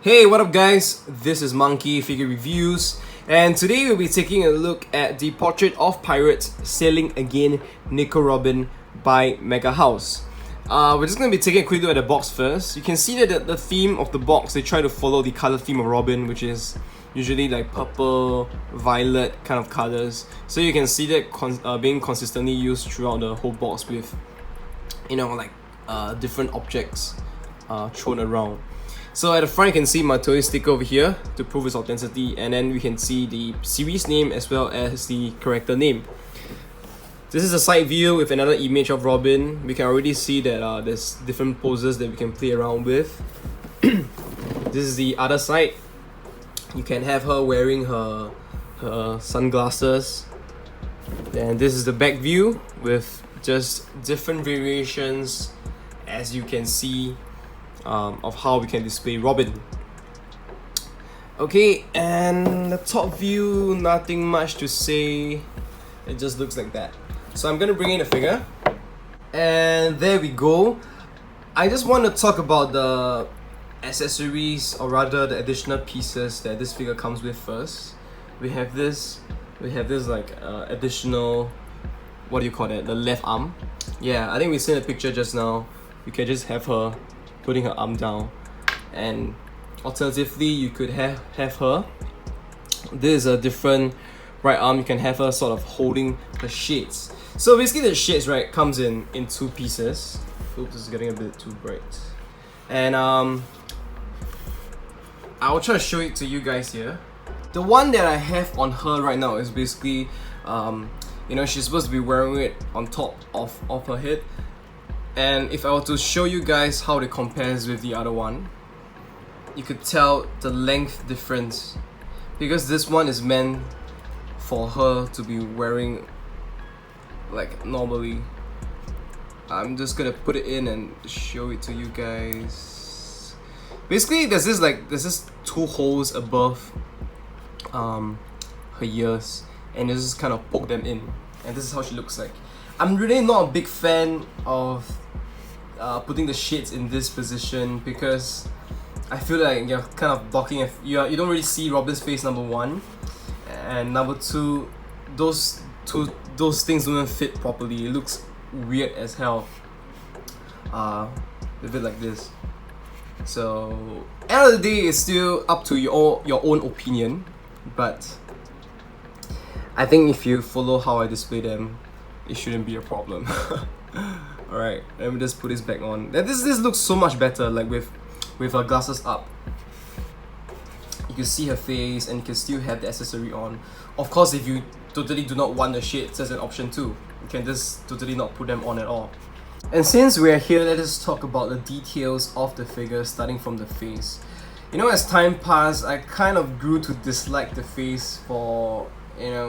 Hey, what up guys? This is Monkey Figure Reviews, and today we'll be taking a look at the Portrait of Pirates Sailing Again Nico Robin by MEGAHOUSE. We're just going to be taking a quick look at the box first. You can see that the theme of the box, they try to follow the color theme of Robin, which is usually like purple, violet kind of colors. So you can see that being consistently used throughout the whole box with, different objects thrown around. So at the front you can see my toy sticker over here to prove its authenticity, and then we can see the series name as well as the character name. This is a side view with another image of Robin. We can already see that there's different poses that we can play around with. This is the other side. You can have her wearing her sunglasses. Then this is the back view with just different variations, as you can see, of how we can display Robin. Okay, and the top view, nothing much to say. It just looks like that. So I'm gonna bring in the figure, and there we go. I just want to talk about the accessories, or rather the additional pieces that this figure comes with first. We have this additional, what do you call it, the left arm. Yeah, I think we seen a picture just now. You can just have her putting her arm down, and alternatively you could have her, this is a different right arm. You can have her sort of holding the shades. So basically the shades, right, comes in two pieces. Oops, this is getting a bit too bright. And I will try to show it to you guys here. The one that I have on her right now is basically she's supposed to be wearing it on top of her head. And if I were to show you guys how it compares with the other one, you could tell the length difference, because this one is meant for her to be wearing like normally. I'm just gonna put it in and show it to you guys. Basically there's this two holes above her ears, and you just kind of poke them in, and this is how she looks like. I'm really not a big fan of putting the shades in this position, because I feel like you're kind of blocking. You don't really see Robin's face, number one, and number two, those things don't fit properly. It looks weird as hell with it like this. So end of the day, it's still up to your own opinion, but I think if you follow how I display them, it shouldn't be a problem. Alright, let me just put this back on. This looks so much better, like with her glasses up. You can see her face, and you can still have the accessory on. Of course, if you totally do not want the shades, there's an option too. You can just totally not put them on at all. And since we're here, let us talk about the details of the figure, starting from the face. As time passed, I kind of grew to dislike the face for,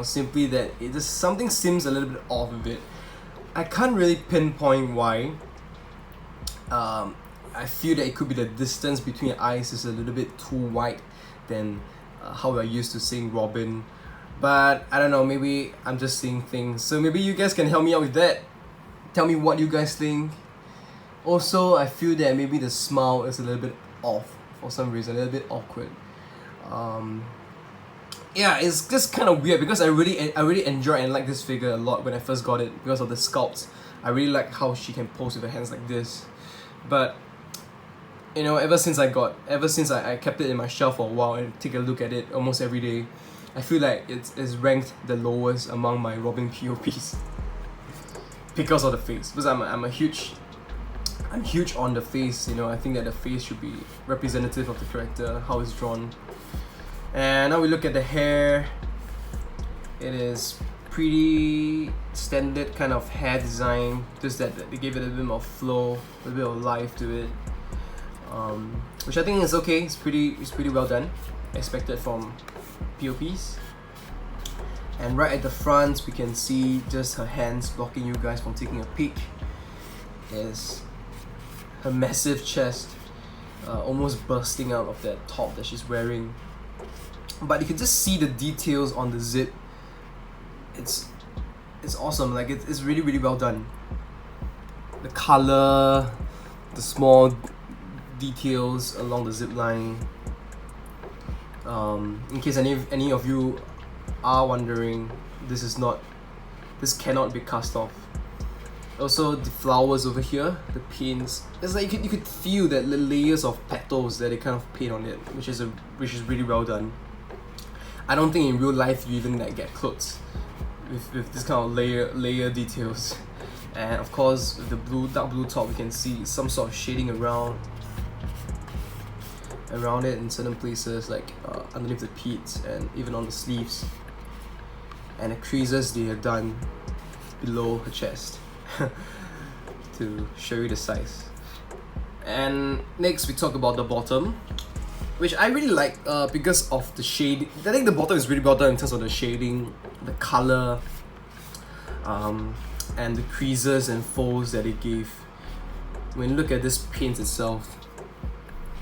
simply that something seems a little bit off with it. I can't really pinpoint why. I feel that it could be the distance between the eyes is a little bit too wide than how we're used to seeing Robin. But I don't know, maybe I'm just seeing things. So maybe you guys can help me out with that. Tell me what you guys think. Also, I feel that maybe the smile is a little bit off for some reason, a little bit awkward. Yeah, it's just kind of weird, because I really enjoy and like this figure a lot when I first got it, because of the sculpt. I really like how she can pose with her hands like this. But ever since I kept it in my shelf for a while and take a look at it almost every day, I feel like it's ranked the lowest among my Robin P.O.Ps because of the face. Because I'm huge on the face. I think that the face should be representative of the character, how it's drawn. And now we look at the hair. It is pretty standard kind of hair design, just that they gave it a bit more flow, a bit of life to it, which I think is okay. It's pretty well done, expected from P.O.Ps. And right at the front, we can see just her hands blocking you guys from taking a peek. There's her massive chest, almost bursting out of that top that she's wearing. But you can just see the details on the zip. It's awesome. Like it's really well done. The color, the small details along the zip line, In case any of you are wondering, this cannot be cast off. Also, the flowers over here, the paints, it's like you could feel that the layers of petals that they kind of paint on it, which is really well done. I don't think in real life you even get clothes with this kind of layer details. And of course, with the dark blue top, we can see some sort of shading around it in certain places, like underneath the pleats and even on the sleeves. And the creases they have done below her chest to show you the size. And next we talk about the bottom, which I really like because of the shade. I think the bottom is really well done in terms of the shading, the color, and the creases and folds that it gave. When you look at this paint itself,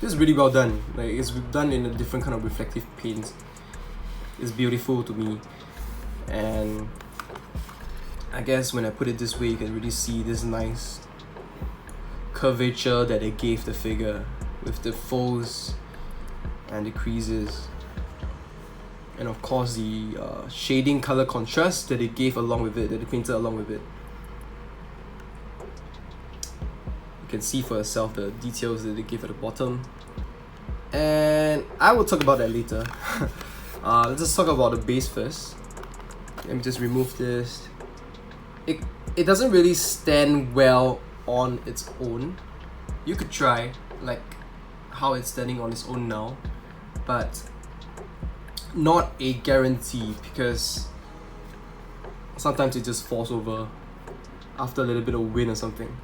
this is really well done. Like, it's done in a different kind of reflective paint. It's beautiful to me, and I guess when I put it this way, you can really see this nice curvature that they gave the figure with the folds and the creases, and of course the shading color contrast that they gave along with it, that they painted along with it. You can see for yourself the details that they gave at the bottom, and I will talk about that later. Let's just talk about the base first. Let me just remove this. It doesn't really stand well on its own. You could try like how it's standing on its own now, but not a guarantee, because sometimes it just falls over after a little bit of wind or something.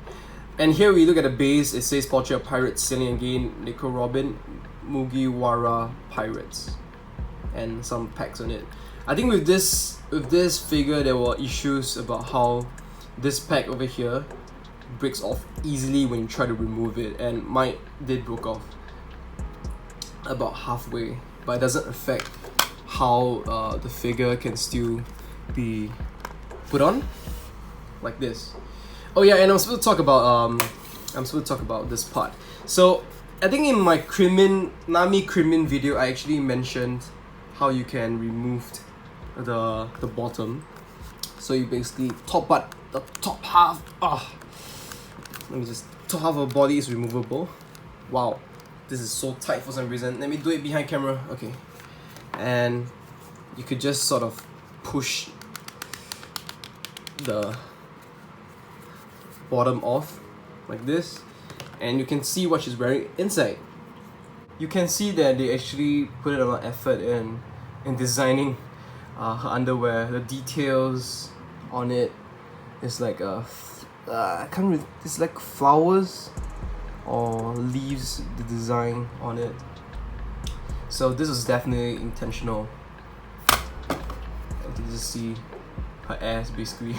And here we look at the base. It says Portrait of Pirates Sailing Again, Nico Robin, Mugiwara Pirates, and some packs on it. I think with this figure there were issues about how this pack over here breaks off easily when you try to remove it, and mine did broke off about halfway, but it doesn't affect how the figure can still be put on like this. Oh yeah, and I'm supposed to talk about this part. So I think in my Nami Crimin video, I actually mentioned how you can remove the bottom. So you basically top half. Top half of the body is removable. Wow, this is so tight for some reason. Let me do it behind camera. Okay, and you could just sort of push the bottom off like this, and you can see what she's wearing inside. You can see that they actually put a lot of effort in designing her underwear. The details on it is like I can't really, it's like flowers or leaves, the design on it. So this is definitely intentional. You can just see her ass basically.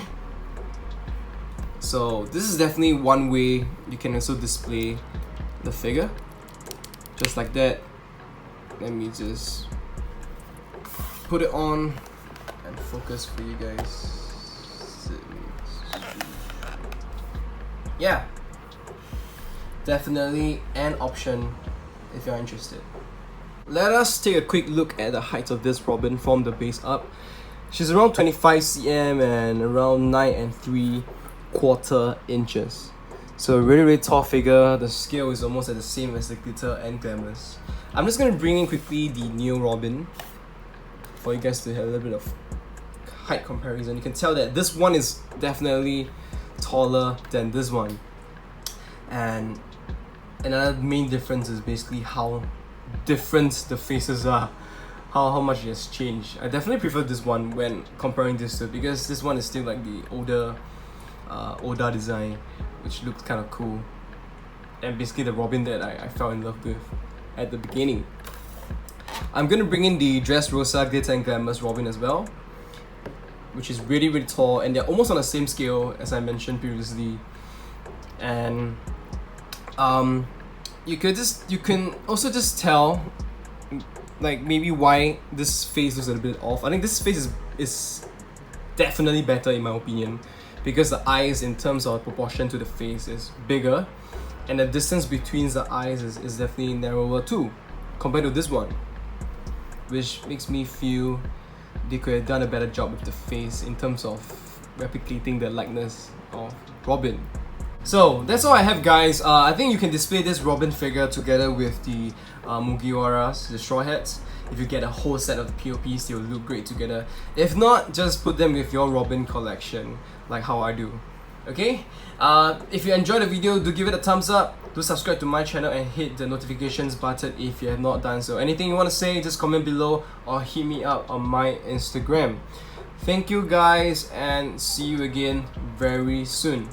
So this is definitely one way you can also display the figure, just like that. Let me just put it on and focus for you guys. Yeah, definitely an option if you're interested. Let us take a quick look at the height of this Robin from the base up. She's around 25 cm and around 9 3/4 inches. So a really tall figure. The scale is almost at the same as the Glitter and Glamorous. I'm just going to bring in quickly the Neo Robin for you guys to have a little bit of height comparison. You can tell that this one is definitely taller than this one, and another main difference is basically how different the faces are, how much it has changed. I definitely prefer this one when comparing this to, because this one is still like the older Oda design, which looks kind of cool, and basically the Robin that I fell in love with at the beginning. I'm gonna bring in the Dressrosa Glitter and Glamorous Robin as well, which is really tall, and they're almost on the same scale as I mentioned previously. And you can also just tell like maybe why this face looks a little bit off. I think this face is definitely better in my opinion, because the eyes in terms of proportion to the face is bigger, and the distance between the eyes is definitely narrower too compared to this one. which makes me feel they could have done a better job with the face in terms of replicating the likeness of Robin. So that's all I have, guys. I think you can display this Robin figure together with the Mugiwaras, the Straw Hats. If you get a whole set of the P.O.Ps, they'll look great together. If not, just put them with your Robin collection, like how I do. Okay? If you enjoyed the video, do give it a thumbs up. Do subscribe to my channel and hit the notifications button if you have not done so. Anything you want to say, just comment below or hit me up on my Instagram. Thank you guys, and see you again very soon.